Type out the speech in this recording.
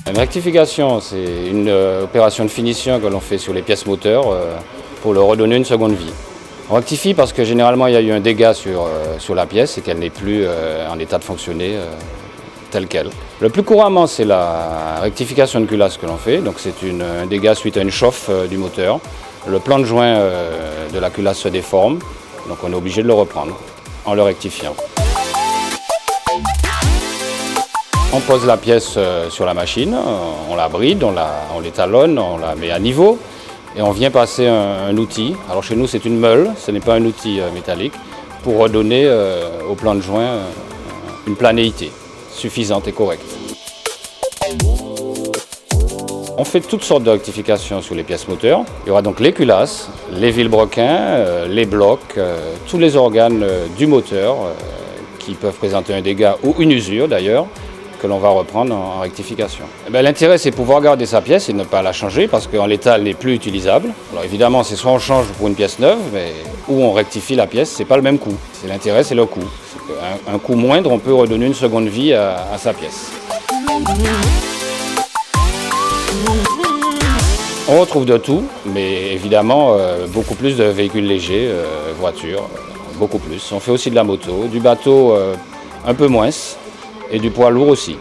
Une rectification, c'est une opération de finition que l'on fait sur les pièces moteurs pour leur redonner une seconde vie. On rectifie parce que généralement il y a eu un dégât sur la pièce et qu'elle n'est plus en état de fonctionner telle qu'elle. Le plus couramment, c'est la rectification de culasse que l'on fait. Donc c'est un dégât suite à une chauffe du moteur. Le plan de joint de la culasse se déforme, donc on est obligé de le reprendre en le rectifiant. On pose la pièce sur la machine, on la bride, on l'étalonne, on la met à niveau et on vient passer un outil. Alors chez nous c'est une meule, ce n'est pas un outil métallique, pour redonner au plan de joint une planéité suffisante et correcte. On fait toutes sortes de rectifications sur les pièces moteurs. Il y aura donc les culasses, les vilebrequins, les blocs, tous les organes du moteur qui peuvent présenter un dégât ou une usure d'ailleurs, que l'on va reprendre en rectification. L'intérêt, c'est pouvoir garder sa pièce et ne pas la changer parce qu'en l'état, elle n'est plus utilisable. Alors évidemment, c'est soit on change pour une pièce neuve, ou on rectifie la pièce, c'est pas le même coût. L'intérêt, c'est le coût. Un coût moindre, on peut redonner une seconde vie à sa pièce. On retrouve de tout, mais évidemment, beaucoup plus de véhicules légers, voitures, beaucoup plus. On fait aussi de la moto, du bateau un peu moins, et du poids lourd aussi.